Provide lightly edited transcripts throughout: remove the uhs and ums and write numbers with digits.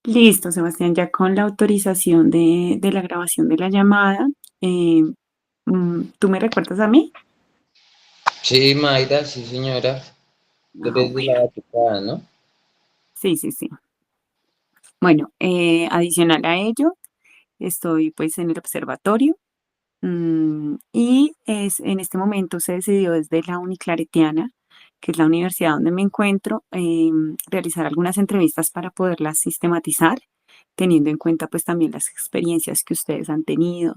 Listo, Sebastián, ya con la autorización de la grabación de la llamada, eh, ¿tú me recuerdas a mí? Sí, Mayra, sí, señora. Tú Ah, eres de la bueno, batucada, ¿no? sí, sí, sí. Bueno, adicional a ello, estoy pues en el observatorio y en este momento se decidió desde la Uniclaretiana, que es la universidad donde me encuentro, realizar algunas entrevistas para poderlas sistematizar, teniendo en cuenta pues también las experiencias que ustedes han tenido,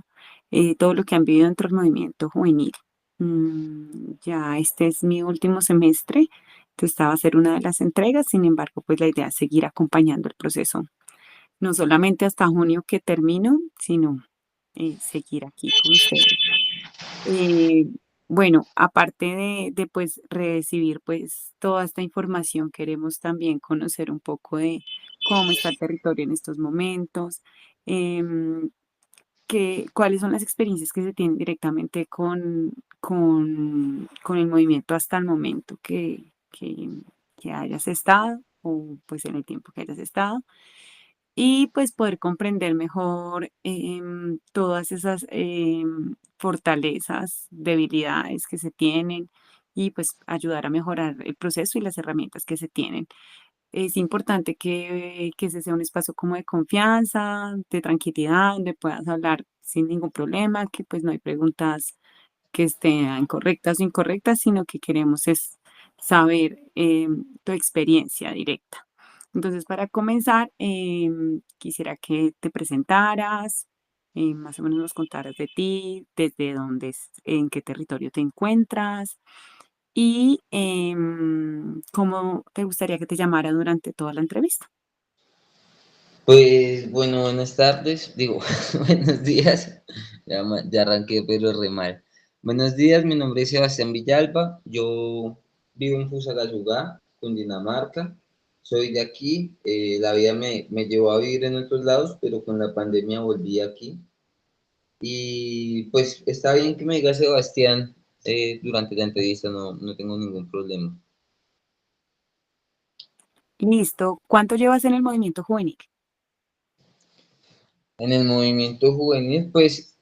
todo lo que han vivido dentro del movimiento juvenil. Ya este es mi último semestre, entonces esta va a ser una de las entregas. Sin embargo, pues la idea es seguir acompañando el proceso, no solamente hasta junio que termino, sino seguir aquí con ustedes. Eh, bueno, aparte pues recibir pues toda esta información, queremos también conocer un poco de cómo está el territorio en estos momentos, em, cuáles son las experiencias que se tienen directamente con el movimiento hasta el momento que hayas estado, o pues en el tiempo que hayas estado, y pues poder comprender mejor todas esas fortalezas, debilidades que se tienen, y pues ayudar a mejorar el proceso y las herramientas que se tienen. Es importante que ese sea un espacio como de confianza, de tranquilidad, donde puedas hablar sin ningún problema, que pues no hay preguntas que estén correctas o incorrectas, sino que queremos es saber tu experiencia directa. Entonces, para comenzar, quisiera que te presentaras, más o menos nos contaras de ti, desde dónde, en qué territorio te encuentras y cómo te gustaría que te llamara durante toda la entrevista. Pues bueno, buenas tardes, digo, buenos días. Ya arranqué, pero re mal. Buenos días, mi nombre es Sebastián Villalba. Yo vivo en Fusagasugá, Cundinamarca. Soy de aquí. La vida me llevó a vivir en otros lados, pero con la pandemia volví aquí. Y pues está bien que me diga Sebastián durante la entrevista, no tengo ningún problema. Listo. ¿Cuánto llevas en el movimiento juvenil? En el movimiento juvenil, pues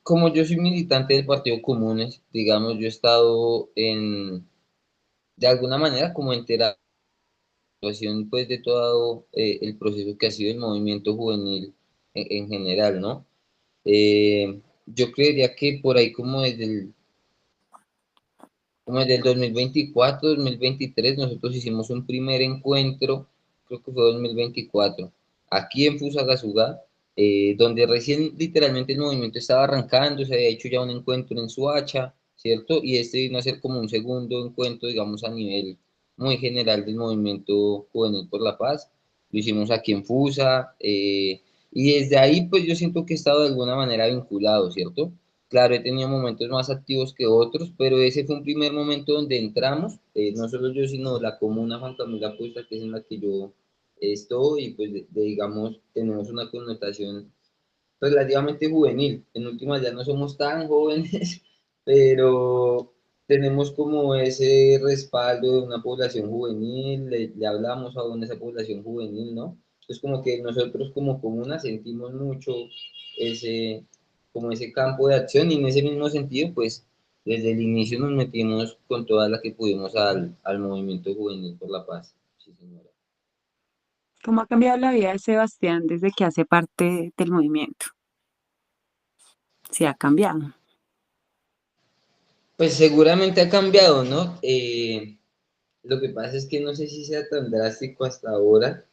como yo soy militante del Partido Comunes, digamos, yo he estado de alguna manera, como entera situación, pues, de todo el proceso que ha sido el movimiento juvenil en general, ¿no? Yo creería que por ahí como desde el 2024, 2023, nosotros hicimos un primer encuentro, creo que fue 2024, aquí en Fusagasugá, donde recién literalmente el movimiento estaba arrancando, se había hecho ya un encuentro en Suacha, ¿cierto? Y este vino a ser como un segundo encuentro, digamos, a nivel muy general del movimiento juvenil por la paz. Lo hicimos aquí en Fusa, y desde ahí pues yo siento que he estado de alguna manera vinculado, ¿cierto? Claro, he tenido momentos más activos que otros, pero ese fue un primer momento donde entramos, no solo yo, sino la comuna Juan Camilo Acosta, que es en la que yo estoy, y pues digamos, tenemos una connotación relativamente juvenil. En últimas ya no somos tan jóvenes, pero tenemos como ese respaldo de una población juvenil, le hablamos aún a esa población juvenil, ¿no? Es como que nosotros como comuna sentimos mucho ese, como ese campo de acción y en ese mismo sentido, pues desde el inicio nos metimos con toda la que pudimos al movimiento juvenil por la paz. Sí, señora. ¿Cómo ha cambiado la vida de Sebastián desde que hace parte del movimiento? Sí, ha cambiado. Pues seguramente ha cambiado, ¿no? Lo que pasa es que no sé si sea tan drástico hasta ahora,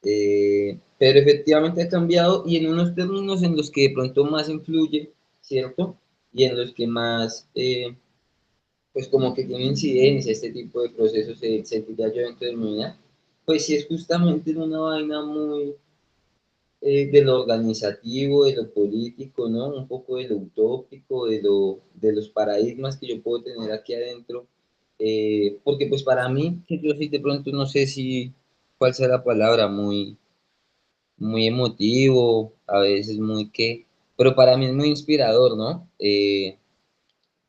pero efectivamente ha cambiado y en unos términos en los que de pronto más influye, ¿cierto? Y en los que más, pues como que tiene incidencia este tipo de procesos, sentiría yo dentro de mi vida, pues sí es justamente en una vaina muy de lo organizativo, de lo político, ¿no? Un poco de lo utópico, de los paradigmas que yo puedo tener aquí adentro. Porque pues para mí, que yo sí de pronto no sé si, cuál sea la palabra, muy emotivo, a veces muy qué, pero para mí es muy inspirador, ¿no?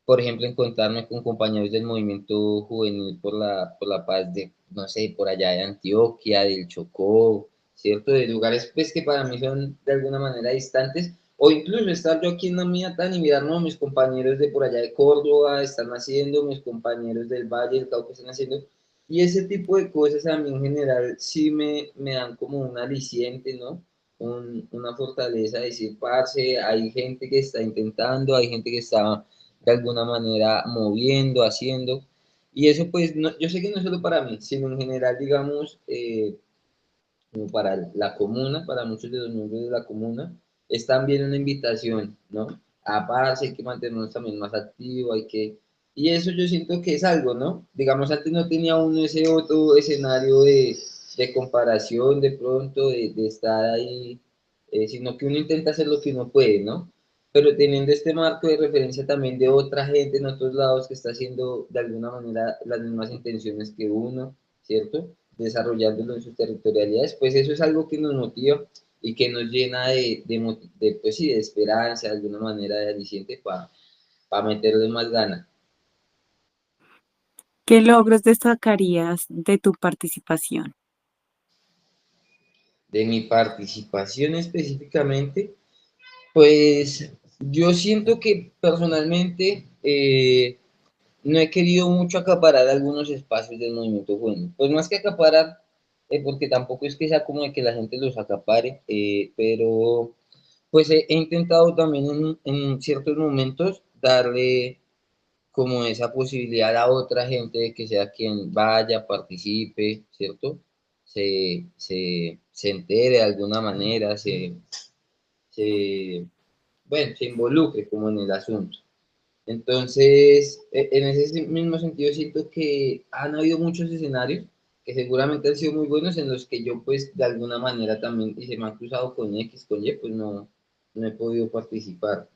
Por ejemplo, encontrarme con compañeros del movimiento juvenil por la paz de, no sé, por allá de Antioquia, del Chocó, ¿cierto? De lugares pues que para mí son de alguna manera distantes, o incluso estar yo aquí en la mía tan y mirar, no, mis compañeros de por allá de Córdoba están haciendo, mis compañeros del Valle del Cauca están haciendo, y ese tipo de cosas a mí en general sí me dan como un aliciente, ¿no? Una fortaleza de decir, parce, hay gente que está intentando, hay gente que está de alguna manera moviendo, haciendo, y eso pues, yo sé que no es solo para mí, sino en general, digamos, como para la comuna, para muchos de los miembros de la comuna, es también una invitación, ¿no? Aparte, hay que mantenernos también más activos, hay que... Y eso yo siento que es algo, ¿no? Digamos, antes no tenía uno ese otro escenario de comparación de pronto, de estar ahí, sino que uno intenta hacer lo que uno puede, ¿no? Pero teniendo este marco de referencia también de otra gente en otros lados que está haciendo de alguna manera las mismas intenciones que uno, ¿cierto? Desarrollándolo en sus territorialidades, pues eso es algo que nos motiva y que nos llena pues sí, de esperanza, de alguna manera de aliciente para meterle más ganas. ¿Qué logros destacarías de tu participación? De mi participación específicamente, pues yo siento que personalmente no he querido mucho acaparar algunos espacios del movimiento juvenil. Pues más que acaparar, porque tampoco es que sea como de que la gente los acapare, pero pues he intentado también en ciertos momentos darle como esa posibilidad a otra gente de que sea quien vaya, participe, ¿cierto? Se entere de alguna manera, se, bueno, se involucre como en el asunto. Entonces, en ese mismo sentido, siento que han habido muchos escenarios que seguramente han sido muy buenos en los que yo, pues, de alguna manera también, y se me han cruzado con X, con Y, pues no he podido participar.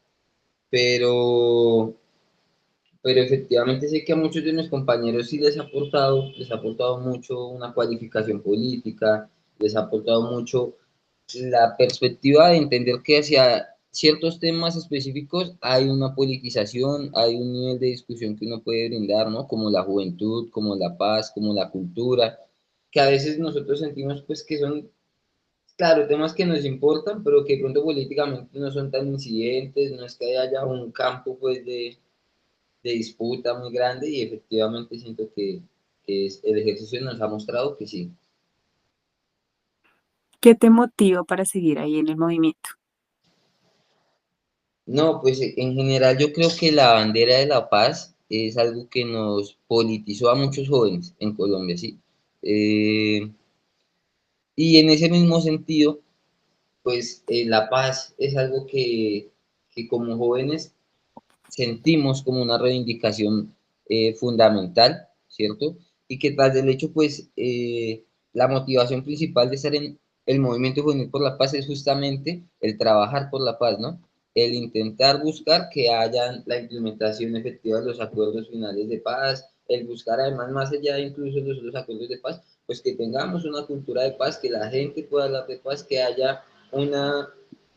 Pero, pero efectivamente sé que a muchos de mis compañeros sí les ha aportado mucho una cualificación política, les ha aportado mucho la perspectiva de entender que hacia ciertos temas específicos hay una politización, hay un nivel de discusión que uno puede brindar, ¿no? Como la juventud, como la paz, como la cultura, que a veces nosotros sentimos pues que son, claro, temas que nos importan, pero que de pronto políticamente no son tan incidentes, no es que haya un campo pues de disputa muy grande y efectivamente siento que el ejercicio nos ha mostrado que sí. ¿Qué te motiva para seguir ahí en el movimiento? No, pues en general yo creo que la bandera de la paz es algo que nos politizó a muchos jóvenes en Colombia, ¿sí? Eh, y en ese mismo sentido, pues la paz es algo que como jóvenes sentimos como una reivindicación fundamental, ¿cierto? Y que tras del hecho, pues, la motivación principal de estar en el movimiento juvenil por la paz es justamente el trabajar por la paz, ¿no? El intentar buscar que haya la implementación efectiva de los acuerdos finales de paz, el buscar además, más allá de incluso los acuerdos de paz, pues que tengamos una cultura de paz, que la gente pueda hablar de paz, que haya una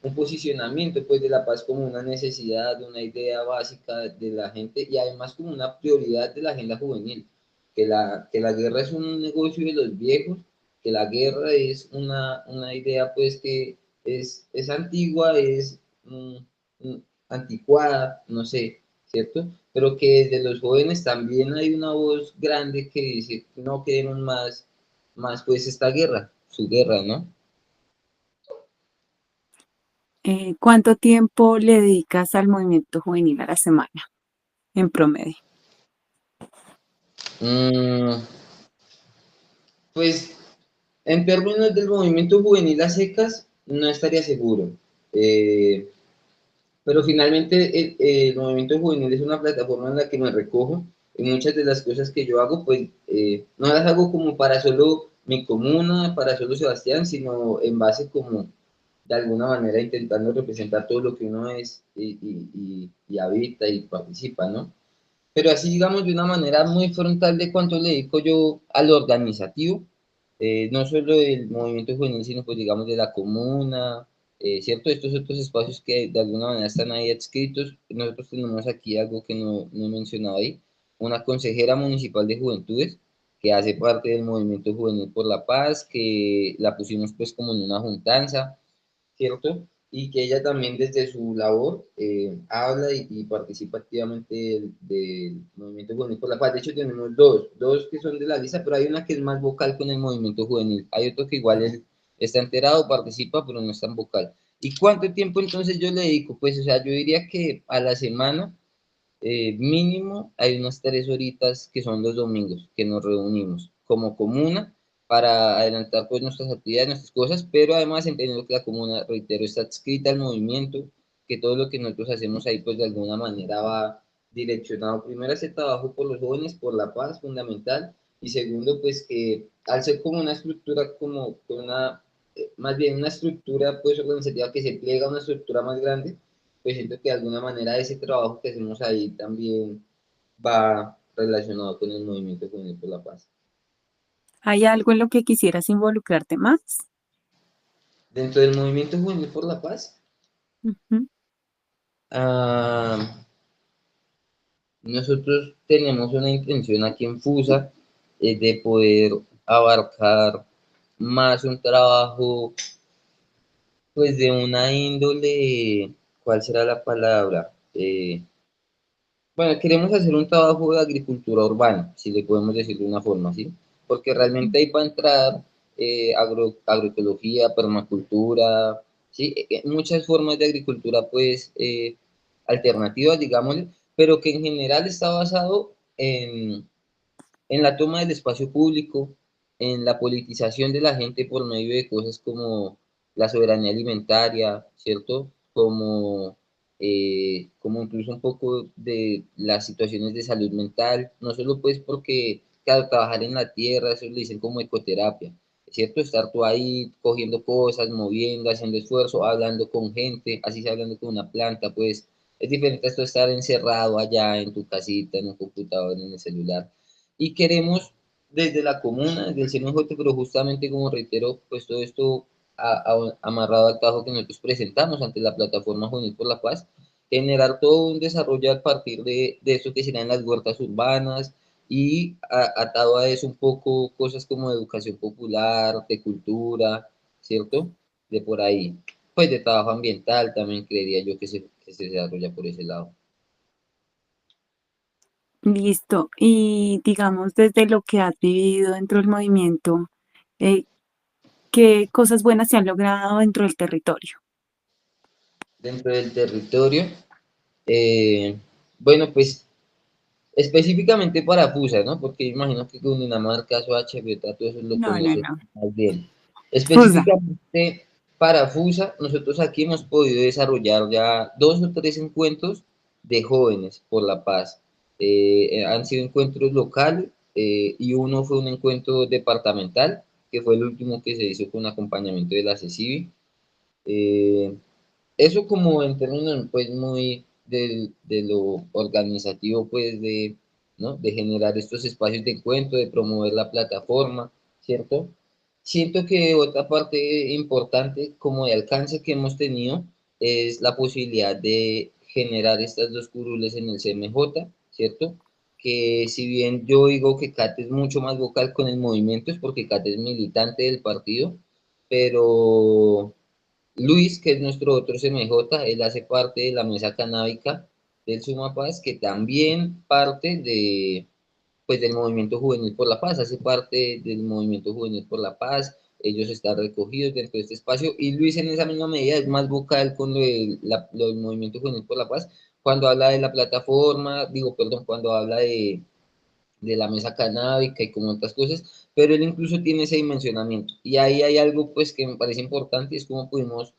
un posicionamiento pues de la paz como una necesidad, una idea básica de la gente y además como una prioridad de la agenda juvenil, que la guerra es un negocio de los viejos, que la guerra es una idea pues que es antigua, es anticuada, no sé, ¿cierto? Pero que desde los jóvenes también hay una voz grande que dice, no queremos más pues esta guerra, su guerra, ¿no? ¿Cuánto tiempo le dedicas al movimiento juvenil a la semana en promedio? Mm, Pues en términos del movimiento juvenil a secas, no estaría seguro. Eh, pero finalmente el movimiento juvenil es una plataforma en la que me recojo y muchas de las cosas que yo hago, pues no las hago como para solo mi comuna, para solo Sebastián, sino en base como de alguna manera intentando representar todo lo que uno es y habita y participa, ¿no? Pero así digamos de una manera muy frontal de cuánto le dedico yo al organizativo, no solo del movimiento juvenil, sino pues digamos de la comuna, ¿cierto? Estos otros espacios que de alguna manera están ahí adscritos. Nosotros tenemos aquí algo que no he mencionado ahí, una consejera municipal de juventudes, que hace parte del Movimiento Juvenil por la Paz, que la pusimos pues como en una juntanza, ¿cierto? Y que ella también desde su labor habla y participa activamente del Movimiento Juvenil por la Paz. De hecho, tenemos dos que son de la lista, pero hay una que es más vocal con el Movimiento Juvenil. Hay otro que igual él está enterado, participa, pero no es tan vocal. ¿Y cuánto tiempo entonces yo le dedico? Pues, o sea, yo diría que a la semana mínimo hay unas 3 horitas que son los domingos, que nos reunimos como comuna para adelantar pues nuestras actividades, nuestras cosas, pero además entendiendo que la comuna, reitero, está adscrita al movimiento, que todo lo que nosotros hacemos ahí pues de alguna manera va direccionado primero a ese trabajo por los jóvenes, por la paz fundamental, y segundo pues que al ser como una estructura, como una, más bien una estructura pues organizativa que se pliega a una estructura más grande, pues siento que de alguna manera ese trabajo que hacemos ahí también va relacionado con el movimiento juvenil por la paz. ¿Hay algo en lo que quisieras involucrarte más? Dentro del movimiento juvenil por la paz, Ujú. ah, nosotros tenemos una intención aquí en FUSA de poder abarcar más un trabajo pues de una índole, ¿cuál será la palabra? Bueno, queremos hacer un trabajo de agricultura urbana, si le podemos decir de una forma así, porque realmente ahí va a entrar agroecología, permacultura, ¿sí? Muchas formas de agricultura, pues, alternativas, digámosle, pero que en general está basado en la toma del espacio público, en la politización de la gente por medio de cosas como la soberanía alimentaria, ¿cierto? Como incluso un poco de las situaciones de salud mental, no solo pues porque, claro, trabajar en la tierra, eso le dicen como ecoterapia, ¿cierto? Estar tú ahí cogiendo cosas, moviendo, haciendo esfuerzo, hablando con gente, así sea hablando con una planta, pues es diferente a esto de estar encerrado allá en tu casita, en un computador, en el celular y queremos desde la comuna, desde el CNJ, pero justamente como reitero, pues todo esto amarrado al trabajo que nosotros presentamos ante la plataforma Juvenil por la Paz, generar todo un desarrollo a partir de esto que serán las huertas urbanas y atado a eso un poco cosas como de educación popular, de cultura, ¿cierto? De por ahí. Pues de trabajo ambiental también creería yo que se desarrolla por ese lado. Listo. Y digamos, desde lo que has vivido dentro del movimiento, eh, ¿qué cosas buenas se han logrado dentro del territorio? Dentro del territorio, Eh, bueno, pues específicamente para FUSA, ¿no? Porque imagino que con Dinamarca, Soacha, Beta, todo eso lo No, no, conoces no. más bien. Fusa. Específicamente para FUSA, nosotros aquí hemos podido desarrollar ya 2 o 3 encuentros de jóvenes por la paz. Han sido encuentros locales y uno fue un encuentro departamental, que fue el último que se hizo con acompañamiento de la CECIBI. Eh, Eso como en términos pues muy de lo organizativo pues de, ¿no? De generar estos espacios de encuentro, de promover la plataforma, ¿cierto? Siento que otra parte importante como de alcance que hemos tenido es la posibilidad de generar estas dos curules en el CMJ, ¿cierto? Que si bien yo digo que Kate es mucho más vocal con el movimiento, es porque Kate es militante del partido, pero Luis, que es nuestro otro CMJ, él hace parte de la mesa canábica del Sumapaz, que también parte pues, del Movimiento Juvenil por la Paz, hace parte del Movimiento Juvenil por la Paz, ellos están recogidos dentro de este espacio, y Luis en esa misma medida es más vocal con lo del Movimiento Juvenil por la Paz, cuando habla de la plataforma, digo, perdón, cuando habla de la mesa canábica y como otras cosas, pero él incluso tiene ese dimensionamiento. Y ahí hay algo pues que me parece importante, es cómo pudimos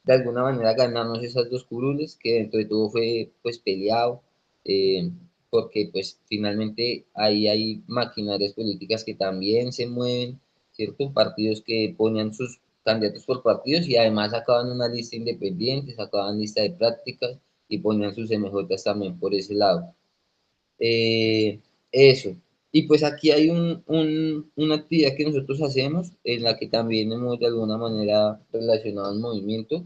de alguna manera ganarnos esas dos curules, que dentro de todo fue pues peleado, eh, porque pues finalmente ahí hay maquinarias políticas que también se mueven, ¿cierto? Partidos que ponían sus candidatos por partidos y además sacaban una lista independiente, sacaban lista de prácticas y ponían sus MJs también por ese lado. Eso. Y pues aquí hay una actividad que nosotros hacemos en la que también hemos de alguna manera relacionado al movimiento.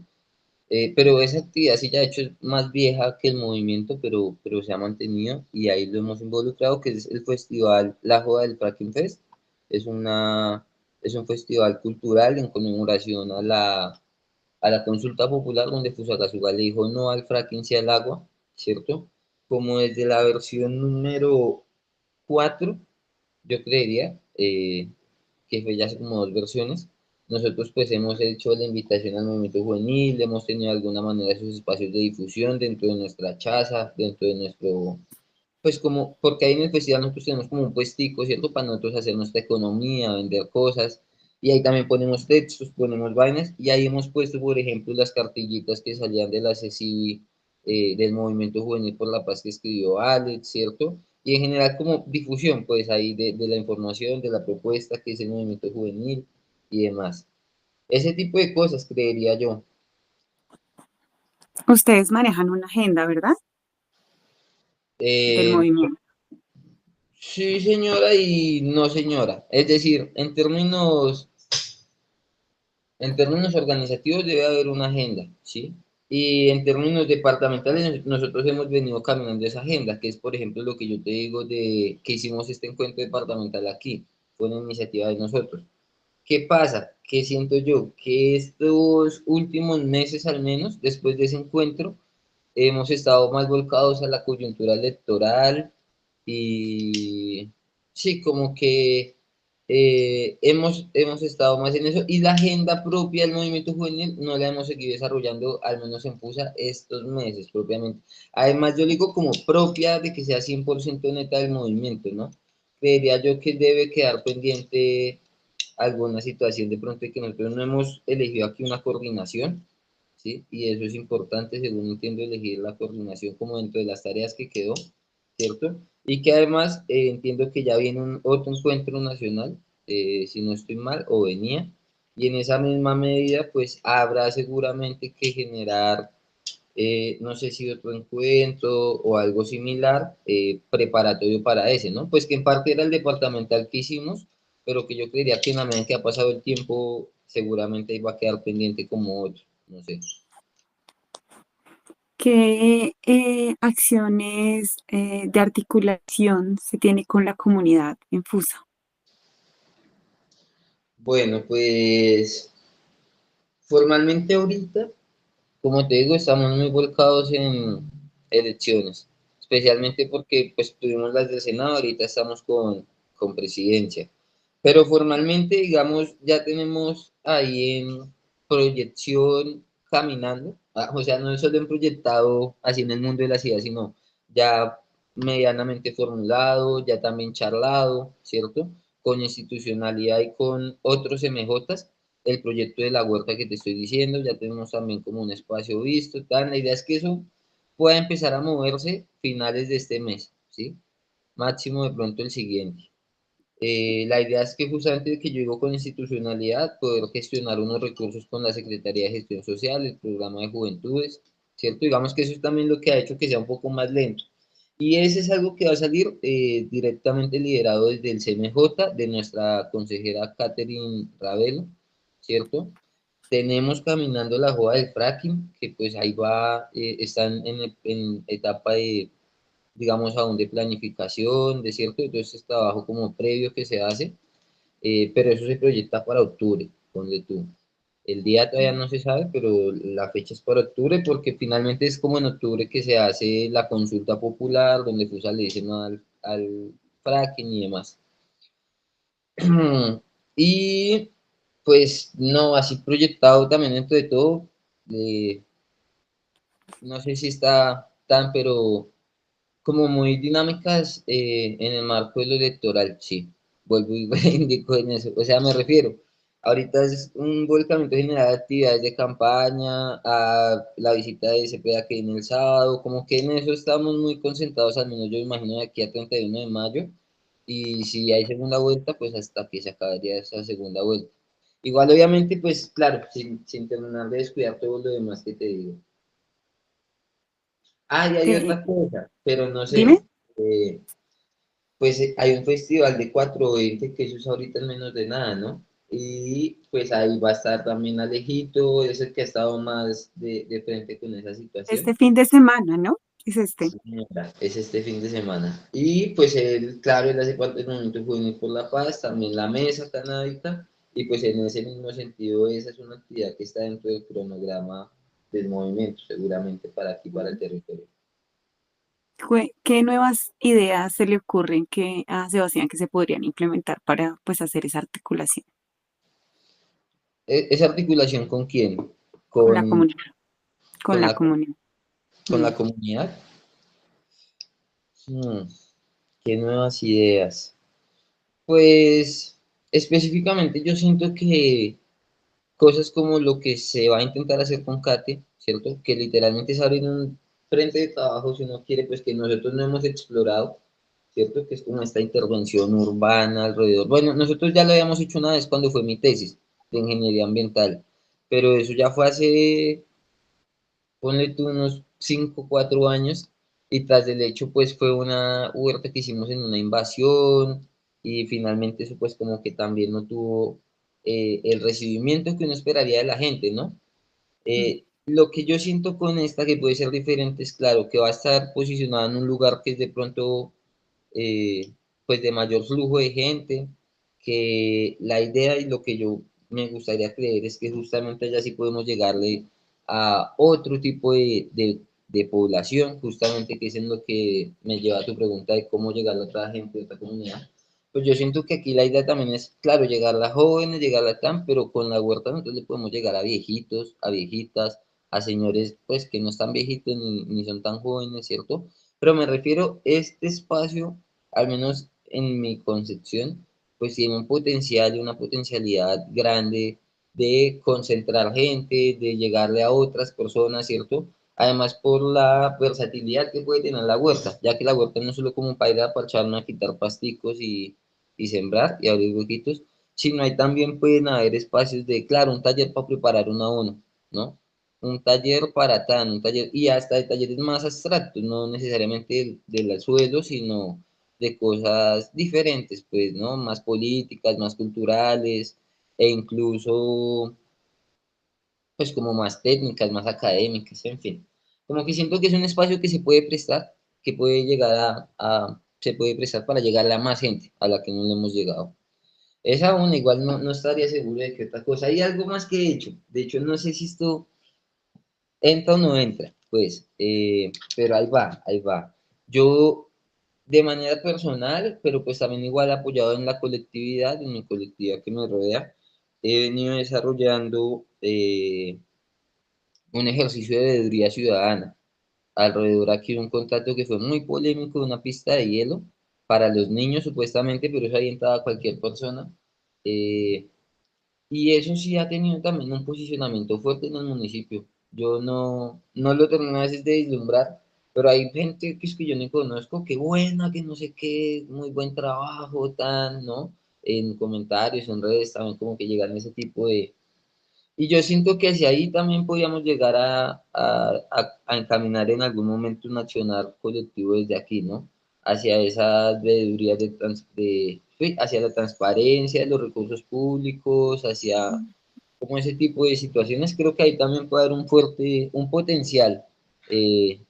Pero esa actividad sí ya de hecho es más vieja que el movimiento, pero se ha mantenido y ahí lo hemos involucrado, que es el festival La Joda del Fracking Fest. Es una, es un festival cultural en conmemoración a la consulta popular donde Fusagasugá le dijo no al fracking sí al agua, ¿cierto? Como desde la versión número 4 yo creería, que fue ya hace como dos versiones. Nosotros pues hemos hecho la invitación al movimiento juvenil, hemos tenido de alguna manera esos espacios de difusión dentro de nuestra chaza, dentro de nuestro, pues como, porque ahí en el festival nosotros tenemos como un puestico, ¿cierto? Para nosotros hacer nuestra economía, vender cosas, y ahí también ponemos textos, ponemos vainas, y ahí hemos puesto, por ejemplo, las cartillitas que salían de la CECIBI, del Movimiento Juvenil por la Paz que escribió Alex, ¿cierto? Y en general como difusión, pues ahí de la información, de la propuesta que es el Movimiento Juvenil y demás. Ese tipo de cosas, creería yo. Ustedes manejan una agenda, ¿verdad? Del Eh, movimiento. sí, señora, y no, señora. Es decir, en términos organizativos debe haber una agenda, ¿sí? Y en términos departamentales nosotros hemos venido caminando esa agenda, que es por ejemplo lo que yo te digo de que hicimos este encuentro departamental aquí, fue una iniciativa de nosotros. ¿Qué pasa? Que siento yo que estos últimos meses al menos, después de ese encuentro, hemos estado más volcados a la coyuntura electoral y sí, como que hemos estado más en eso y la agenda propia del movimiento juvenil no la hemos seguido desarrollando, al menos en FUSA, estos meses propiamente. Además, yo digo como propia de que sea 100% neta del movimiento, ¿no? Creería yo que debe quedar pendiente alguna situación de pronto de que nosotros no hemos elegido aquí una coordinación, ¿sí? Y eso es importante, según entiendo, elegir la coordinación como dentro de las tareas que quedó, ¿cierto? Y que además entiendo que ya viene otro encuentro nacional, si no estoy mal, o venía, y en esa misma medida, pues habrá seguramente que generar, no sé si otro encuentro o algo similar, preparatorio para ese, ¿no? Pues que en parte era el departamental que hicimos, pero que yo creería que en la medida que ha pasado el tiempo, seguramente iba a quedar pendiente como otro, no sé. ¿Qué acciones de articulación se tiene con la comunidad en FUSA? Bueno, pues formalmente ahorita, como te digo, estamos muy volcados en elecciones, especialmente porque pues tuvimos las del Senado, ahorita estamos con presidencia. Pero formalmente, digamos, ya tenemos ahí en proyección caminando, o sea, no es solo en proyectado así en el mundo de la ciudad, sino ya medianamente formulado, ya también charlado, ¿cierto? Con institucionalidad y con otros MJs, el proyecto de la huerta que te estoy diciendo, ya tenemos también como un espacio visto, tal, la idea es que eso pueda empezar a moverse finales de este mes, ¿sí? Máximo de pronto el siguiente. La idea es que justamente que yo digo con institucionalidad, poder gestionar unos recursos con la Secretaría de Gestión Social, el programa de juventudes, ¿cierto? Digamos que eso es también lo que ha hecho que sea un poco más lento. Y ese es algo que va a salir directamente liderado desde el CMJ, de nuestra consejera Catherine Ravelo, ¿cierto? Tenemos caminando la joda del fracking, que pues ahí va, están en etapa de digamos, aún de planificación, de cierto, entonces es trabajo como previo que se hace, pero eso se proyecta para octubre, ponle tú. El día todavía no se sabe, pero la fecha es para octubre porque finalmente es como en octubre que se hace la consulta popular, donde FUSA le dice no al fracking y demás. Y pues no, así proyectado también dentro de todo, eh, no sé si está tan, pero como muy dinámicas en el marco de lo electoral, sí. Vuelvo y indico en eso. O sea, me refiero, ahorita es un volcamiento general de actividades de campaña, a la visita de CPA que viene el sábado, como que en eso estamos muy concentrados, al menos yo imagino de aquí a 31 de mayo. Y si hay segunda vuelta, pues hasta que se acabaría esa segunda vuelta. Igual, obviamente, pues claro, sin terminar de descuidar todo lo demás que te digo. Ah, y hay Eh, otra cosa, pero no Dime. sé. Pues hay un festival de 420 que eso es ahorita en menos de nada, ¿no? Y pues ahí va a estar también Alejito, es el que ha estado más de frente con esa situación. Este fin de semana, ¿no? Es este. Sí, señora, es este fin de semana. Y pues él, claro, él hace parte del Movimiento Juvenil por la Paz, también la mesa canábica, y pues en ese mismo sentido esa es una actividad que está dentro del cronograma del movimiento, seguramente para aquí, para el territorio. ¿Qué nuevas ideas se le ocurren que a Sebastián que se podrían implementar para pues hacer esa articulación ¿Esa articulación con quién? con la Con, comunidad, con con la la, comunidad? con Mm. la comunidad. Hmm, ¿qué nuevas ideas? Pues específicamente yo siento que cosas como lo que se va a intentar hacer con Kate, ¿cierto? Que literalmente es abrir un frente de trabajo, si uno quiere, pues que nosotros no hemos explorado, ¿cierto? Que es como esta intervención urbana alrededor. Bueno, nosotros ya lo habíamos hecho una vez cuando fue mi tesis de ingeniería ambiental, pero eso ya fue hace, ponle tú unos 5 4 años, y tras del hecho, pues fue una huerta que hicimos en una invasión, y finalmente eso pues como que también no tuvo el recibimiento que uno esperaría de la gente, ¿no? Mm. Lo que yo siento con esta que puede ser diferente es claro que va a estar posicionada en un lugar que es de pronto pues de mayor flujo de gente, que la idea y lo que yo me gustaría creer es que justamente allá sí podemos llegarle a otro tipo de población, justamente que es en lo que me lleva a tu pregunta de cómo llegar a otra gente de otra comunidad. Pues yo siento que aquí la idea también es, claro, llegar a jóvenes, llegar a tan, pero con la huerta nosotros le podemos llegar a viejitos, a viejitas, a señores pues que no están viejitos ni son tan jóvenes, ¿cierto? Pero me refiero, este espacio, al menos en mi concepción, pues tiene un potencial y una potencialidad grande de concentrar gente, de llegarle a otras personas, ¿cierto? Además por la versatilidad que puede tener la huerta, ya que la huerta no es solo como para ir a parcharnos a quitar pasticos y sembrar y abrir huequitos, sino ahí también pueden haber espacios de, claro, un taller para preparar un abono, ¿no? Un taller para tan, un taller, y hasta de talleres más abstractos, no necesariamente del suelo, sino de cosas diferentes, pues, ¿no? Más políticas, más culturales, e incluso, pues, como más técnicas, más académicas, en fin. Como que siento que es un espacio que se puede prestar, que puede llegar se puede prestar para llegar a más gente a la que no le hemos llegado. Esa una, igual no estaría seguro de que otra cosa. Hay algo más que he hecho. De hecho, no sé si esto entra o no entra, pues, pero ahí va, ahí va. Yo, de manera personal, pero pues también igual apoyado en la colectividad, en mi colectividad que me rodea, he venido desarrollando un ejercicio de veeduría ciudadana. Alrededor aquí de un contrato que fue muy polémico de una pista de hielo para los niños supuestamente, pero eso ahí entraba cualquier persona. Eh, y eso sí ha tenido también un posicionamiento fuerte en el municipio. Yo no lo termino a veces de vislumbrar, pero hay gente que es que yo ni conozco, qué buena, que no sé qué, muy buen trabajo, tan, ¿no? En comentarios, en redes también como que llegan ese tipo de... Y yo siento que hacia ahí también podíamos llegar a encaminar en algún momento un accionar colectivo desde aquí, ¿no? Hacia esas veedurías sí, hacia la transparencia de los recursos públicos, hacia como ese tipo de situaciones, creo que ahí también puede haber un potencial eh,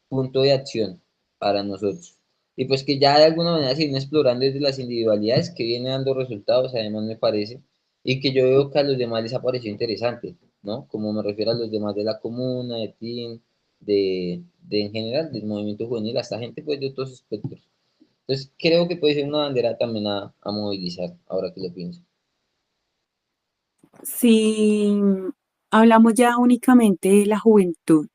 punto de acción para nosotros. Y pues que ya de alguna manera se viene explorando desde las individualidades que viene dando resultados, además me parece, y que yo veo que a los demás les ha parecido interesante, ¿no? Como me refiero a los demás de la comuna, de TIN, de en general, del movimiento juvenil, hasta gente pues de otros espectros. Entonces creo que puede ser una bandera también a movilizar, ahora que lo pienso. Si hablamos ya únicamente de la juventud,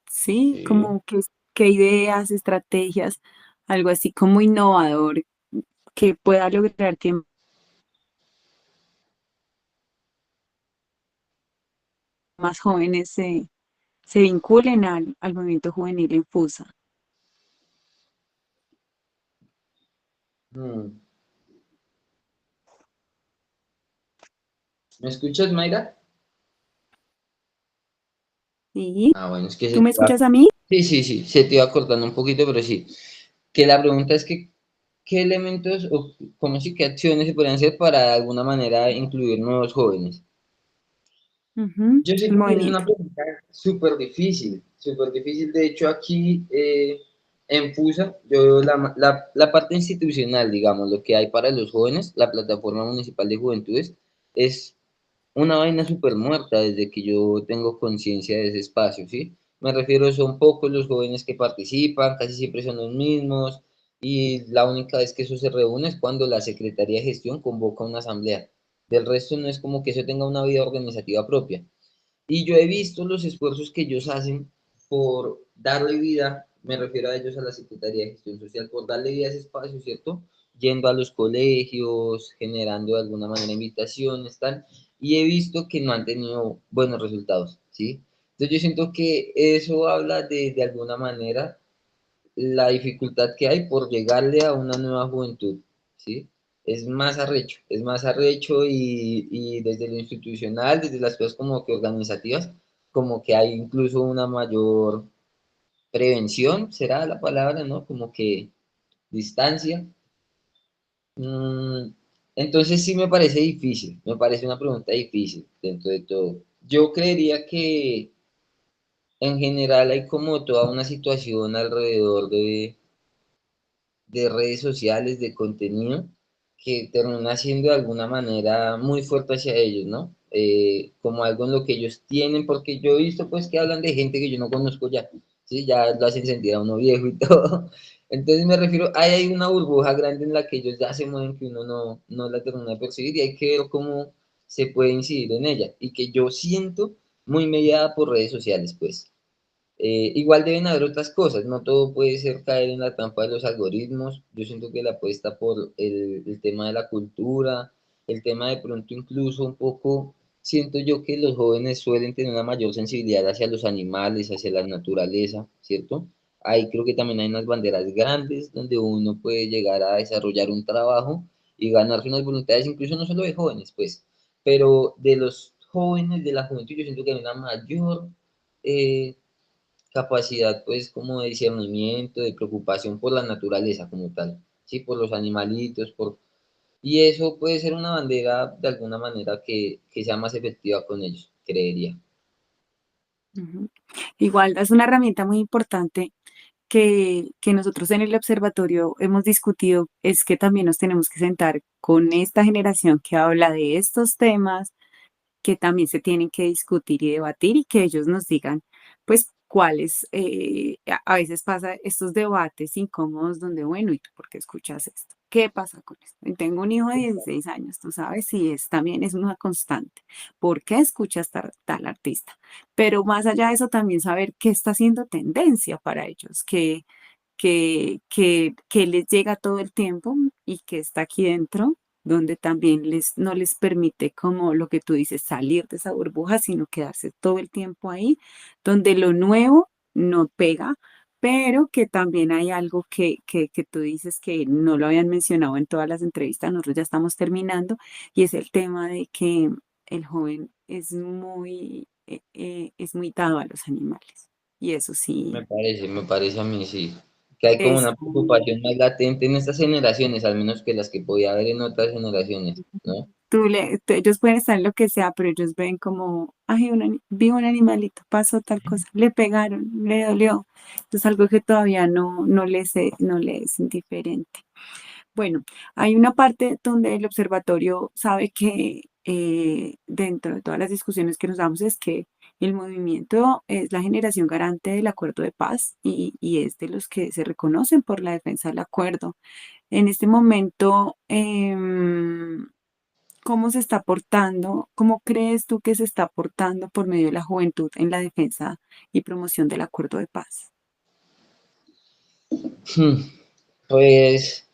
¿sí? Sí. Como que, qué ideas, estrategias, algo así como innovador que pueda lograr que más jóvenes se vinculen al movimiento juvenil en FUSA. Mm. ¿Me escuchas, Mayra? ¿Sí? Ah, bueno, es que ¿Tú me escuchas a mí? sí, se te iba cortando un poquito, pero sí. Que la pregunta es que ¿qué elementos o cómo sí, qué acciones se podrían hacer para de alguna manera incluir nuevos jóvenes? Ujú. Yo El siento que es movimiento. una pregunta súper difícil, súper difícil. De hecho, aquí en FUSA, yo la parte institucional, digamos, lo que hay para los jóvenes, la Plataforma Municipal de Juventudes, es una vaina súper muerta desde que yo tengo conciencia de ese espacio, ¿sí? Me refiero, son pocos los jóvenes que participan, casi siempre son los mismos, y la única vez que eso se reúne es cuando la Secretaría de Gestión convoca una asamblea. Del resto no es como que eso tenga una vida organizativa propia. Y yo he visto los esfuerzos que ellos hacen por darle vida, me refiero a ellos, a la Secretaría de Gestión Social, por darle vida a ese espacio, ¿cierto? Yendo a los colegios, generando de alguna manera invitaciones, tal, y he visto que no han tenido buenos resultados, ¿sí? Entonces yo siento que eso habla de alguna manera la dificultad que hay por llegarle a una nueva juventud, ¿sí? Es más arrecho y desde lo institucional, desde las cosas como que organizativas, como que hay incluso una mayor prevención, será la palabra, ¿no? Como que distancia. Mm, entonces sí me parece difícil, me parece una pregunta difícil dentro de todo. Yo creería que en general hay como toda una situación alrededor de redes sociales, de contenido, que termina siendo de alguna manera muy fuerte hacia ellos, ¿no? Como algo en lo que ellos tienen, porque yo he visto pues que hablan de gente que yo no conozco ya, ¿sí? Ya lo hacen sentir a uno viejo y todo. Entonces me refiero, hay una burbuja grande en la que ellos ya se mueven que uno no la termina de percibir y hay que ver cómo se puede incidir en ella y que yo siento muy mediada por redes sociales, pues. Igual deben haber otras cosas, no todo puede ser caer en la trampa de los algoritmos. Yo siento que la apuesta por el tema de la cultura, el tema de pronto incluso un poco, siento yo que los jóvenes suelen tener una mayor sensibilidad hacia los animales, hacia la naturaleza, ¿cierto? Ahí creo que también hay unas banderas grandes donde uno puede llegar a desarrollar un trabajo y ganarse unas voluntades, incluso no solo de jóvenes, pues, pero de los jóvenes, de la juventud, yo siento que hay una mayor... eh, capacidad pues como de discernimiento, de preocupación por la naturaleza como tal, ¿sí? Por los animalitos, por... Y eso puede ser una bandera de alguna manera que sea más efectiva con ellos, creería. Ujú. Igual es una herramienta muy importante que nosotros en el observatorio hemos discutido, es que también nos tenemos que sentar con esta generación que habla de estos temas, que también se tienen que discutir y debatir y que ellos nos digan, pues, cuáles, a veces pasa estos debates incómodos donde, bueno, ¿y tú por qué escuchas esto? ¿Qué pasa con esto? Y tengo un hijo de 16 años, tú sabes, y es también es una constante. ¿Por qué escuchas tal artista? Pero más allá de eso, también saber qué está haciendo tendencia para ellos, que les llega todo el tiempo y que está aquí dentro, donde también no les permite, como lo que tú dices, salir de esa burbuja, sino quedarse todo el tiempo ahí, donde lo nuevo no pega, pero que también hay algo que tú dices que no lo habían mencionado en todas las entrevistas, nosotros ya estamos terminando, y es el tema de que el joven es muy dado a los animales. Y eso sí, Me parece a mí, sí, que hay como es una preocupación más latente en estas generaciones, al menos que las que podía haber en otras generaciones, ¿no? ellos pueden estar en lo que sea, pero ellos ven como, ay, vi un animalito, pasó tal cosa, le pegaron, le dolió. Es algo que todavía no le es indiferente. Bueno, hay una parte donde el observatorio sabe que dentro de todas las discusiones que nos damos es que el movimiento es la generación garante del acuerdo de paz y es de los que se reconocen por la defensa del acuerdo. En este momento, ¿cómo se está aportando? ¿Cómo crees tú que se está aportando por medio de la juventud en la defensa y promoción del acuerdo de paz? Hmm, Pues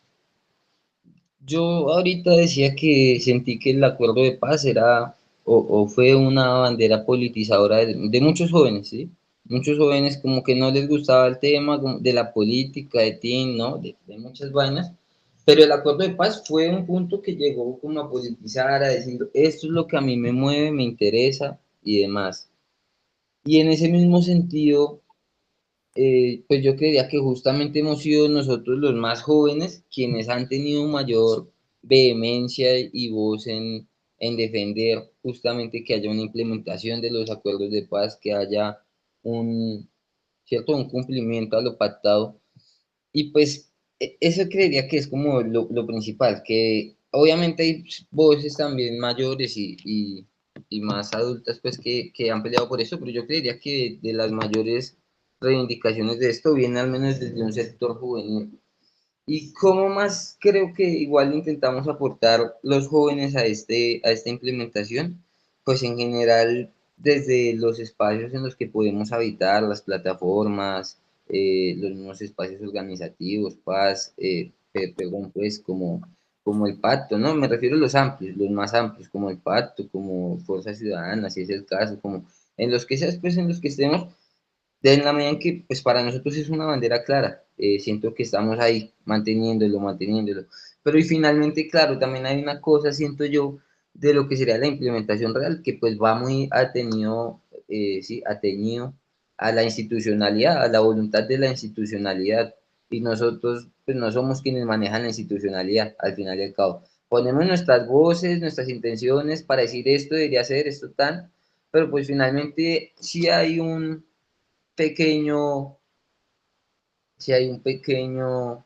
yo ahorita decía que sentí que el acuerdo de paz era o fue una bandera politizadora de muchos jóvenes, ¿sí? Muchos jóvenes como que no les gustaba el tema como de la política, de ti, ¿no? De muchas vainas, pero el acuerdo de paz fue un punto que llegó como a politizar, a decir, esto es lo que a mí me mueve, me interesa y demás. Y en ese mismo sentido, Pues yo creería que justamente hemos sido nosotros los más jóvenes quienes han tenido mayor vehemencia y voz en defender justamente que haya una implementación de los acuerdos de paz, que haya un, ¿cierto? Un cumplimiento a lo pactado. Y pues eso creería que es como lo principal, que obviamente hay voces también mayores y más adultas pues que han peleado por eso, pero yo creería que de las mayores reivindicaciones de esto viene al menos desde un sector juvenil. ¿Y cómo más creo que igual intentamos aportar los jóvenes a esta implementación? Pues en general, desde los espacios en los que podemos habitar, las plataformas, los mismos espacios organizativos, paz, perdón, pues como el pacto, ¿no? Me refiero a los amplios, los más amplios, como el pacto, como Fuerza Ciudadana, si es el caso, como en los que seas, pues en los que estemos de en la medida en que, pues para nosotros es una bandera clara, siento que estamos ahí manteniéndolo, manteniéndolo. Pero y finalmente, claro, también hay una cosa, siento yo, de lo que sería la implementación real, que pues va muy atenido, sí, atenido a la institucionalidad, a la voluntad de la institucionalidad. Y nosotros, pues no somos quienes manejan la institucionalidad, al final y al cabo. Ponemos nuestras voces, nuestras intenciones para decir esto debería ser, esto tan, pero pues finalmente sí hay un pequeño, si hay un pequeño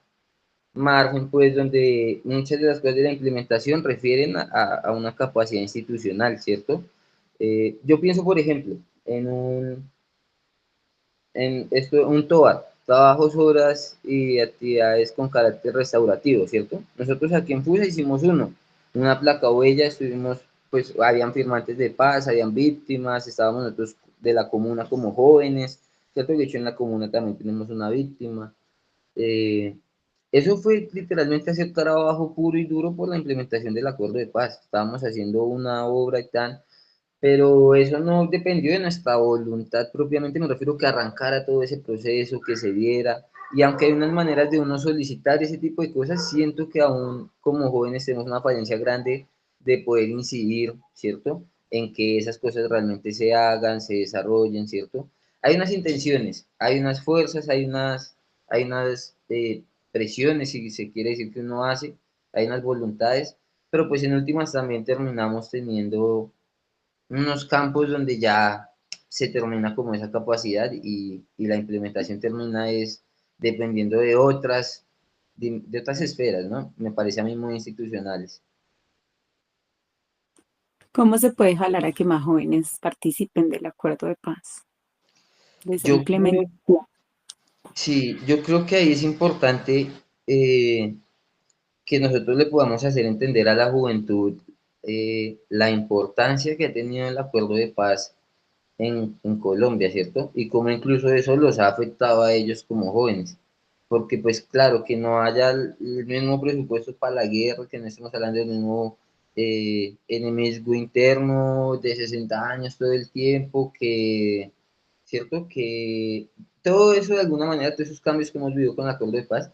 margen, pues, donde muchas de las cosas de la implementación refieren a una capacidad institucional, ¿cierto? Yo pienso, por ejemplo, en esto, un TOA, trabajos, horas y actividades con carácter restaurativo, ¿cierto? Nosotros aquí en FUSA hicimos uno, una placa huella, estuvimos, pues, habían firmantes de paz, habían víctimas, estábamos nosotros de la comuna como jóvenes, ¿cierto? De hecho, en la comuna también tenemos una víctima. Eh, Eso fue literalmente hacer trabajo puro y duro por la implementación del acuerdo de paz. Estábamos haciendo una obra y tal, pero eso no dependió de nuestra voluntad propiamente, me refiero que arrancara todo ese proceso, que se diera, y aunque hay unas maneras de uno solicitar ese tipo de cosas, siento que aún como jóvenes tenemos una falencia grande de poder incidir, ¿cierto? En que esas cosas realmente se hagan, se desarrollen, ¿cierto? Hay unas intenciones, hay unas fuerzas, hay unas presiones, si se quiere decir que uno hace, hay unas voluntades, pero pues en últimas también terminamos teniendo unos campos donde ya se termina como esa capacidad y la implementación termina es dependiendo de otras esferas, ¿no? Me parece a mí muy institucionales. ¿Cómo se puede jalar a que más jóvenes participen del acuerdo de paz, de esa Yo creo, implementación? sí, yo creo que ahí es importante que nosotros le podamos hacer entender a la juventud la importancia que ha tenido el acuerdo de paz en Colombia, ¿cierto? Y cómo incluso eso los ha afectado a ellos como jóvenes. Porque pues claro, que no haya el mismo presupuesto para la guerra, que no estemos hablando del mismo enemigo interno de 60 años todo el tiempo, que, ¿cierto? Que todo eso de alguna manera, todos esos cambios que hemos vivido con el acuerdo de paz,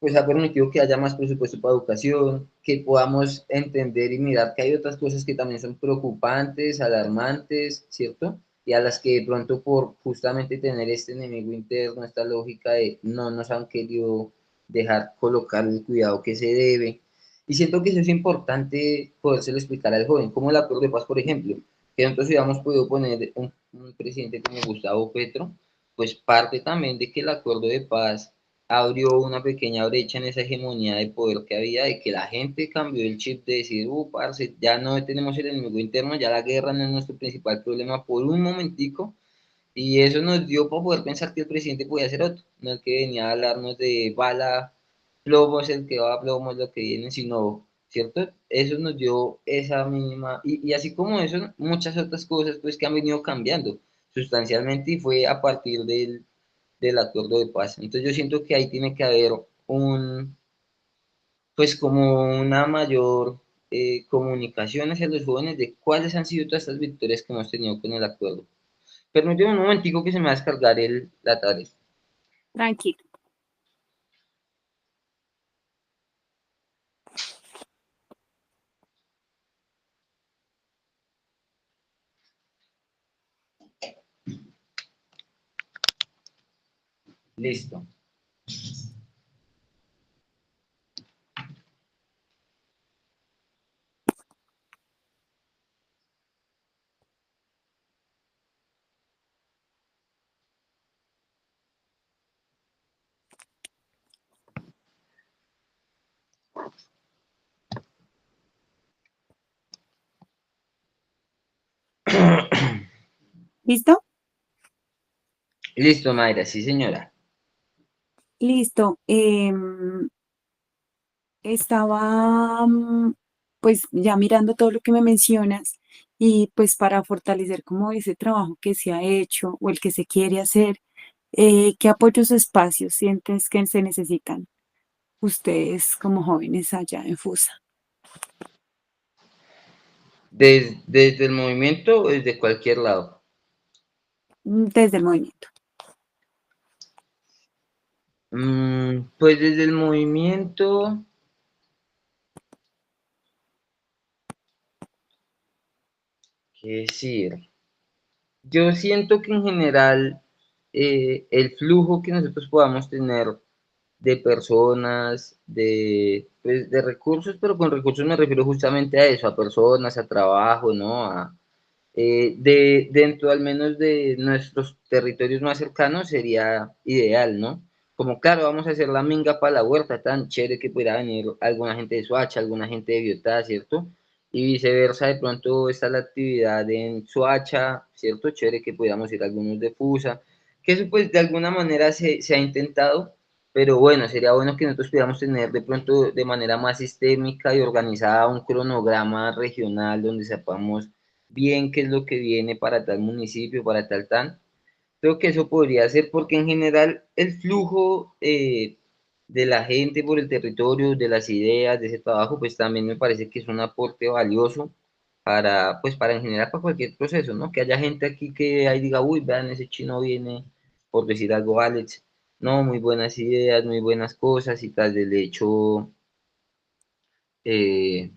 pues ha permitido que haya más presupuesto para educación, que podamos entender y mirar que hay otras cosas que también son preocupantes, alarmantes, ¿cierto? Y a las que de pronto por justamente tener este enemigo interno, esta lógica de no nos han querido dejar colocar el cuidado que se debe. Y siento que eso es importante podérselo explicar al joven, como el acuerdo de paz, por ejemplo, que nosotros hubiéramos podido poner un presidente como Gustavo Petro, pues parte también de que el acuerdo de paz abrió una pequeña brecha en esa hegemonía de poder que había, de que la gente cambió el chip de decir, parce, ya no tenemos el enemigo interno, ya la guerra no es nuestro principal problema por un momentico, y eso nos dio para poder pensar que el presidente podía ser otro, no el que venía a hablarnos de bala, plomo es el que va, plomo es lo que viene, sino, ¿cierto? Eso nos dio esa mínima, y así como eso, muchas otras cosas pues que han venido cambiando sustancialmente y fue a partir del acuerdo de paz. Entonces yo siento que ahí tiene que haber pues como una mayor comunicación hacia los jóvenes de cuáles han sido todas estas victorias que hemos tenido con el acuerdo. Permíteme un momentico que se me va a descargar la tarea. Tranquilo. Listo. ¿Listo? Listo, Mayra, sí, señora. Listo. Estaba pues ya mirando todo lo que me mencionas y pues para fortalecer como ese trabajo que se ha hecho o el que se quiere hacer, ¿qué apoyos o espacios sientes que se necesitan ustedes como jóvenes allá en FUSA? Desde el movimiento o desde cualquier lado. Desde el movimiento. Pues desde el movimiento, qué decir. Yo siento que en general el flujo que nosotros podamos tener de personas, pues, de recursos, pero con recursos me refiero justamente a eso, a personas, a trabajo, ¿no? Dentro al menos de nuestros territorios más cercanos sería ideal, ¿no? Como claro, vamos a hacer la minga para la huerta, tan chévere que pudiera venir alguna gente de Soacha, alguna gente de Biotá, ¿cierto? Y viceversa, de pronto está la actividad en Soacha, ¿cierto? Chévere que pudiéramos ir algunos de Fusa, que eso pues de alguna manera se ha intentado, pero bueno, sería bueno que nosotros pudiéramos tener de pronto de manera más sistémica y organizada un cronograma regional donde sepamos bien qué es lo que viene para tal municipio, para tal tan. Creo que eso podría ser porque en general el flujo de la gente por el territorio, de las ideas, de ese trabajo, pues también me parece que es un aporte valioso para, pues para en general, para cualquier proceso, ¿no? Que haya gente aquí que ahí diga, uy, vean, ese chino viene, por decir algo, Alex, no, muy buenas ideas, muy buenas cosas y tal, del hecho, eh,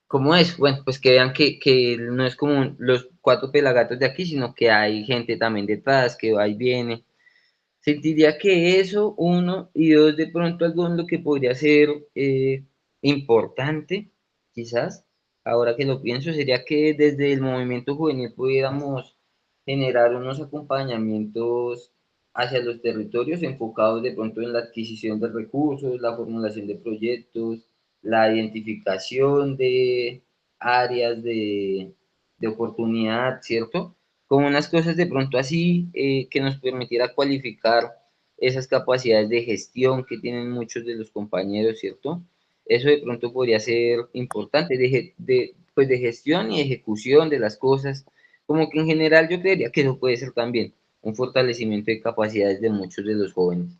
¿cómo es? Bueno, pues que vean que no es como los cuatro pelagatos de aquí, sino que hay gente también detrás, que va y viene. Sentiría que eso, uno, y dos, de pronto algo en lo que podría ser importante, quizás, ahora que lo pienso, sería que desde el movimiento juvenil pudiéramos generar unos acompañamientos hacia los territorios enfocados de pronto en la adquisición de recursos, la formulación de proyectos, la identificación de áreas de oportunidad, ¿cierto? Como unas cosas de pronto así que nos permitiera cualificar esas capacidades de gestión que tienen muchos de los compañeros, ¿cierto? Eso de pronto podría ser importante, pues de gestión y ejecución de las cosas, como que en general yo creería que eso puede ser también un fortalecimiento de capacidades de muchos de los jóvenes.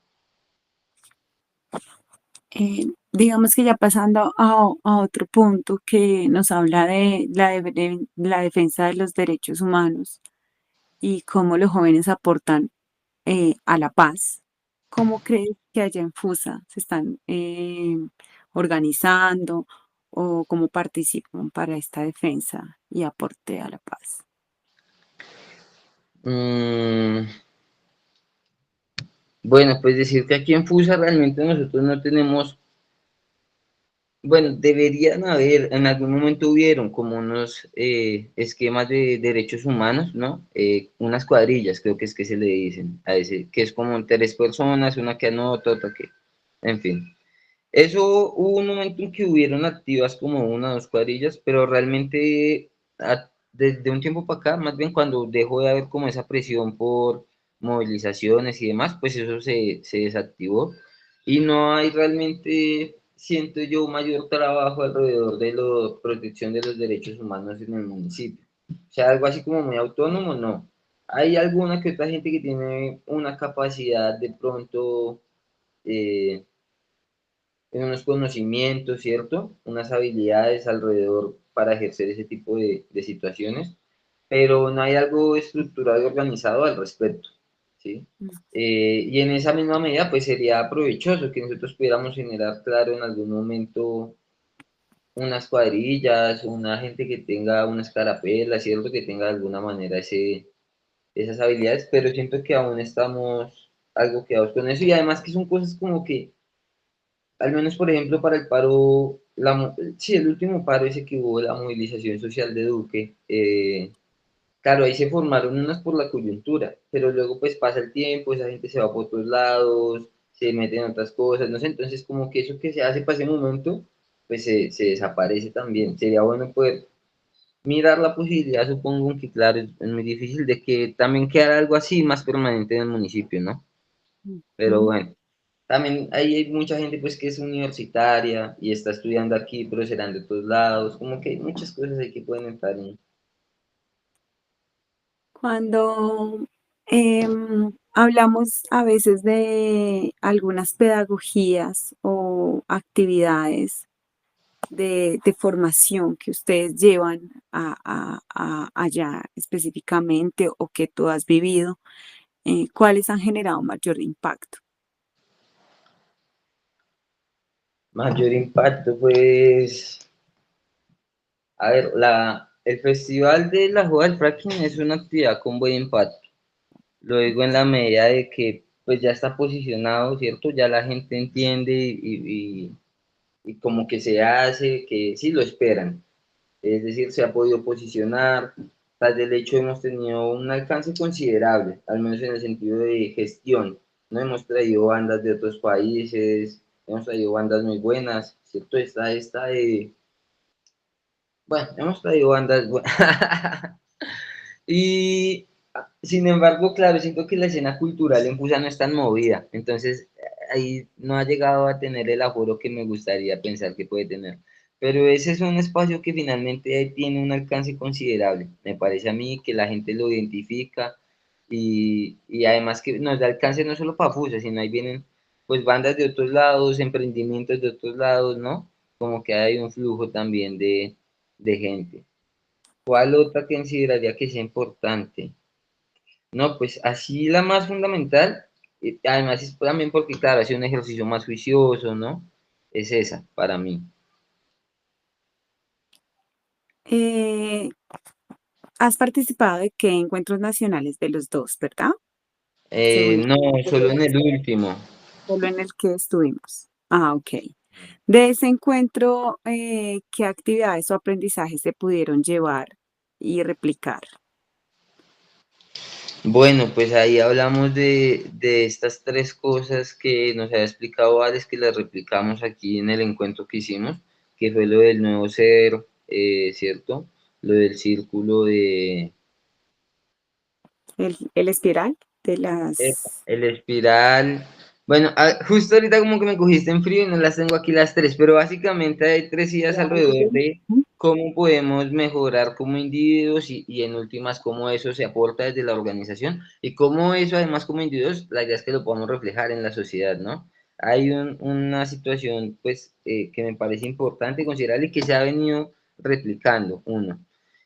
Digamos que ya pasando a otro punto que nos habla de la defensa de los derechos humanos y cómo los jóvenes aportan a la paz. ¿Cómo crees que allá en FUSA se están organizando o cómo participan para esta defensa y aporte a la paz? Mm, bueno, pues decir que aquí en FUSA realmente nosotros no tenemos. Bueno, deberían haber, en algún momento hubieron como unos esquemas de derechos humanos, ¿no? Unas cuadrillas, creo que es que se le dicen a ese, que es como tres personas, una que anota, otra que, en fin. Eso hubo un momento en que hubieron activas como una o dos cuadrillas, pero realmente desde un tiempo para acá, más bien cuando dejó de haber como esa presión por movilizaciones y demás, pues eso se desactivó y no hay realmente, siento yo, mayor trabajo alrededor de la protección de los derechos humanos en el municipio. O sea, algo así como muy autónomo, no. Hay alguna que otra gente que tiene una capacidad de pronto eh, unos conocimientos, ¿cierto? Unas habilidades alrededor para ejercer ese tipo de situaciones, pero no hay algo estructurado y organizado al respecto, ¿sí? Y en esa misma medida, pues sería provechoso que nosotros pudiéramos generar, claro, en algún momento unas cuadrillas, una gente que tenga una escarapela, ¿cierto? Que tenga de alguna manera esas habilidades, pero siento que aún estamos algo quedados con eso, y además que son cosas como que, al menos por ejemplo para el paro, sí, el último paro ese que hubo, la movilización social de Duque, claro, ahí se formaron unas por la coyuntura, pero luego pues pasa el tiempo, esa gente se va por otros lados, se mete en otras cosas, no sé, entonces como que eso que se hace para ese momento, pues se desaparece también. Sería bueno poder mirar la posibilidad, supongo que claro, es muy difícil de que también quedara algo así más permanente en el municipio, ¿no? Pero Ujú. bueno, también ahí hay mucha gente pues que es universitaria y está estudiando aquí, pero serán de otros lados, como que hay muchas cosas ahí que pueden estar en... Cuando hablamos a veces de algunas pedagogías o actividades de formación que ustedes llevan allá específicamente o que tú has vivido, ¿cuáles han generado mayor impacto? Mayor impacto, pues, a ver, el Festival de la Joda del Fracking es una actividad con buen impacto. Lo digo en la medida de que pues ya está posicionado, ¿cierto? Ya la gente entiende y como que se hace, que sí lo esperan. Es decir, se ha podido posicionar. Tras del hecho hemos tenido un alcance considerable, al menos en el sentido de gestión. No hemos traído bandas de otros países, hemos traído bandas muy buenas, ¿cierto? Esta de bueno, hemos traído bandas buenas. Y sin embargo, claro, siento que la escena cultural en Fusa no es tan movida. Entonces, ahí no ha llegado a tener el aforo que me gustaría pensar que puede tener. Pero ese es un espacio que finalmente tiene un alcance considerable. Me parece a mí que la gente lo identifica y además que nos da alcance no solo para Fusa, sino ahí vienen pues bandas de otros lados, emprendimientos de otros lados, ¿no? Como que hay un flujo también de gente. ¿Cuál otra consideraría que sea importante? No, pues así la más fundamental, además es también porque, claro, hace un ejercicio más juicioso, ¿no? Es esa, para mí. Eh, ¿Has participado de qué encuentros nacionales de los dos, verdad? Según No, solo en el último. solo en el que estuvimos. Ah, ok. De ese encuentro, ¿qué actividades o aprendizajes se pudieron llevar y replicar? Bueno, pues ahí hablamos de estas tres cosas que nos había explicado Alex, que las replicamos aquí en el encuentro que hicimos, que fue lo del nuevo ser, ¿cierto? Lo del círculo de, El espiral de epa, las... el espiral. Bueno, justo ahorita como que me cogiste en frío y no las tengo aquí las tres, pero básicamente hay tres ideas alrededor de cómo podemos mejorar como individuos y en últimas cómo eso se aporta desde la organización y cómo eso además como individuos, la idea es que lo podamos reflejar en la sociedad, ¿no? Hay una situación pues que me parece importante considerar y que se ha venido replicando, uno.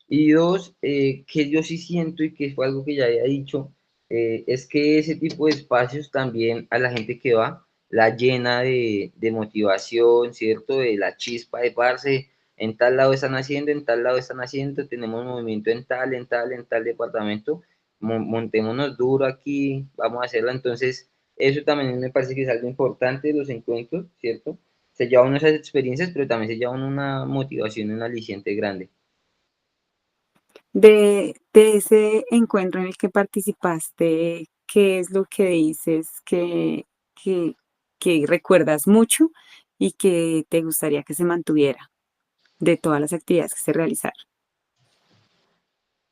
Y dos, que yo sí siento y que fue algo que ya había dicho, es que ese tipo de espacios también a la gente que va la llena de motivación, ¿cierto? De la chispa de parce, en tal lado están haciendo, en tal lado están haciendo, tenemos movimiento en tal departamento, montémonos duro aquí, vamos a hacerlo. Entonces, eso también me parece que es algo importante de los encuentros, ¿cierto? Se lleva uno esas experiencias, pero también se lleva uno una motivación, un aliciente grande. De ese encuentro en el que participaste, ¿qué es lo que dices que, que recuerdas mucho y que te gustaría que se mantuviera de todas las actividades que se realizaron?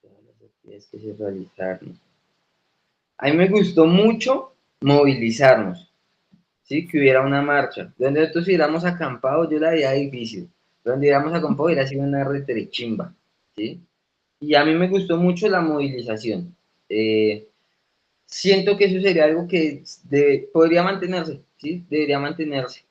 Todas las actividades que se realizaron. A mí me gustó mucho movilizarnos, ¿sí? Que hubiera una marcha. Donde nosotros hubiéramos acampado, yo la veía difícil. Donde hubiéramos acampado hubiera sido una retrechimba, ¿sí? Y a mí me gustó mucho la movilización. Eh, Siento que eso sería algo que podría mantenerse, ¿sí? Debería mantenerse.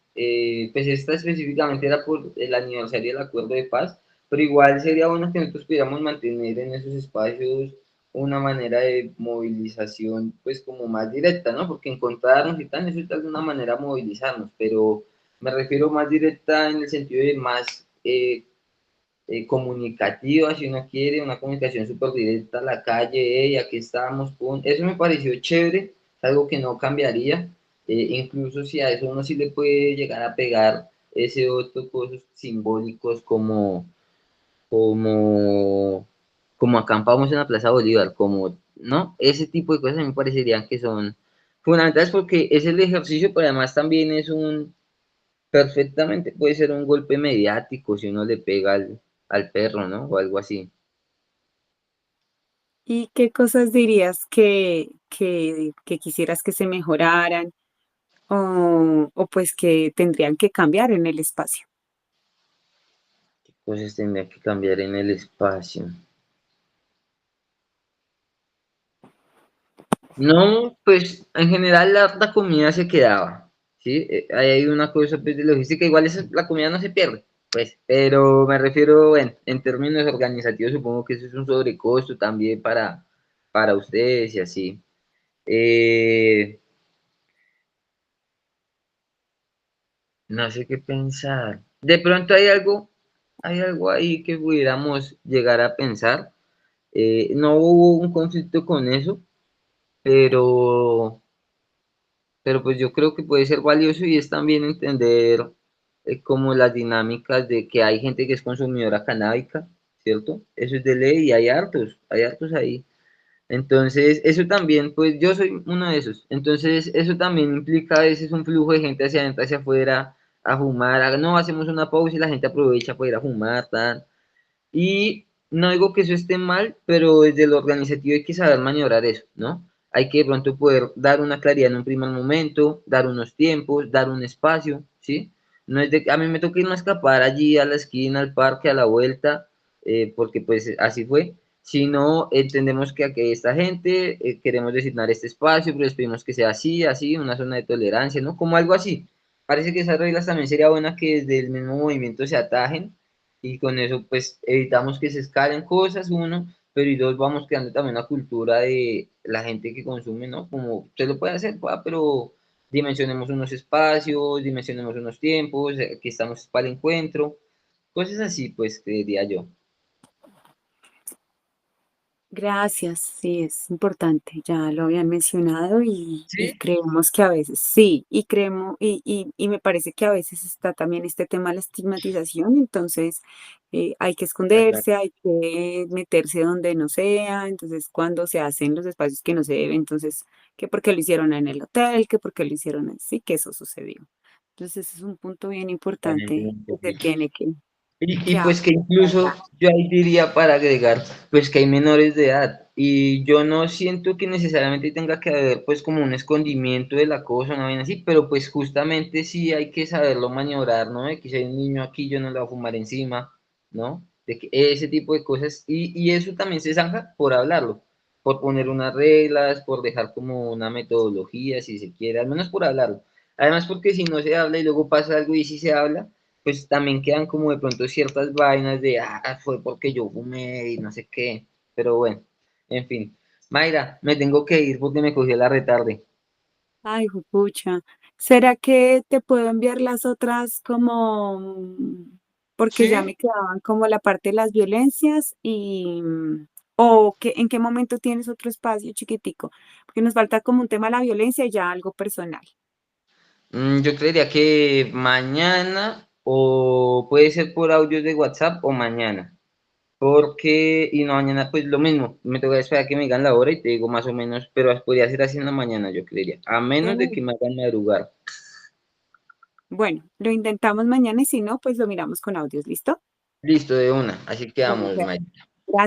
Pues esta específicamente era por el aniversario del acuerdo de paz, pero igual sería bueno que nosotros pudiéramos mantener en esos espacios una manera de movilización, pues como más directa, ¿no? Porque encontrarnos y tal, eso es de alguna manera movilizarnos, pero me refiero más directa en el sentido de más comunicativa, si uno quiere, una comunicación súper directa a la calle, hey, aquí estamos, pum. Eso me pareció chévere, es algo que no cambiaría. Incluso si a eso uno sí le puede llegar a pegar ese otro cosas simbólicos como, como acampamos en la Plaza Bolívar, como, ¿no? Ese tipo de cosas a mí me parecerían que son fundamentales porque es el ejercicio, pero además también es perfectamente puede ser un golpe mediático si uno le pega al perro, ¿no? O algo así. ¿Y qué cosas dirías que quisieras que se mejoraran o pues que tendrían que cambiar en el espacio? Cosas tendría que cambiar en el espacio. No, pues en general la comida se quedaba, ¿sí? Ahí hay una cosa pues, de logística, igual la comida no se pierde, pues, pero me refiero, en términos organizativos, supongo que eso es un sobrecosto también para ustedes y así. Eh, no sé qué pensar. De pronto hay algo ahí que pudiéramos llegar a pensar. No hubo un conflicto con eso, pero pues yo creo que puede ser valioso y es también entender como las dinámicas de que hay gente que es consumidora canábica, ¿cierto? Eso es de ley y hay hartos ahí. Entonces, eso también, pues yo soy uno de esos. Entonces, eso también implica a veces un flujo de gente hacia adentro, hacia afuera, a fumar. No, hacemos una pausa y la gente aprovecha para ir a fumar, tal. Y no digo que eso esté mal, pero desde lo organizativo hay que saber maniobrar eso, ¿no? Hay que de pronto poder dar una claridad en un primer momento, dar unos tiempos, dar un espacio, ¿sí? No es de a mí me toca irme a escapar allí a la esquina, al parque, a la vuelta, porque pues así fue, sino entendemos que aquí esta gente, queremos designar este espacio, pero les pedimos que sea así, así, una zona de tolerancia, ¿no? Como algo así. Parece que esas reglas también sería buena que desde el mismo movimiento se atajen y con eso pues evitamos que se escalen cosas, uno, pero y dos, vamos creando también una cultura de la gente que consume, ¿no? Como usted lo puede hacer, pero dimensionemos unos espacios, dimensionemos unos tiempos, que estamos para el encuentro, cosas así, pues, creería yo. Gracias, sí, es importante, ya lo habían mencionado y Sí, creemos que a veces sí, y creemos, y me parece que a veces está también este tema de la estigmatización, entonces hay que esconderse, hay que meterse donde no sea, entonces cuando se hacen los espacios que no se deben, entonces, que porque lo hicieron en el hotel, que porque lo hicieron así, que eso sucedió. Entonces ese es un punto bien importante que se tiene que Pues que incluso hablar. yo ahí diría para agregar, pues que hay menores de edad y yo no siento que necesariamente tenga que haber pues como un escondimiento de la cosa, una vaina así, pero pues justamente sí hay que saberlo maniobrar, ¿no? De que si hay un niño aquí yo no le voy a fumar encima, ¿no? De que ese tipo de cosas y eso también se zanja por hablarlo, por poner unas reglas, por dejar como una metodología si se quiere, al menos por hablarlo. Además porque si no se habla y luego pasa algo y si se habla pues también quedan como de pronto ciertas vainas de, fue porque yo fumé y no sé qué, pero bueno, en fin. Mayra, me tengo que ir porque me cogió la retarde. Ay, jupucha. ¿Será que te puedo enviar las otras como, porque ya Sí, me quedaban como la parte de las violencias o que, en qué momento tienes otro espacio chiquitico? Porque nos falta como un tema de la violencia y ya algo personal. yo creería que mañana o puede ser por audios de WhatsApp o mañana. Porque, y no, mañana pues lo mismo, me toca esperar que me digan la hora y te digo más o menos, pero podría ser así en la mañana, yo creería, a menos de Uh, que me hagan madrugar. bueno, lo intentamos mañana y si no, pues lo miramos con audios, ¿listo? Listo, de una, así Bueno, quedamos, Mayra.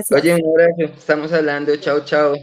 Oye, gracias. un abrazo, estamos hablando, chao, chao.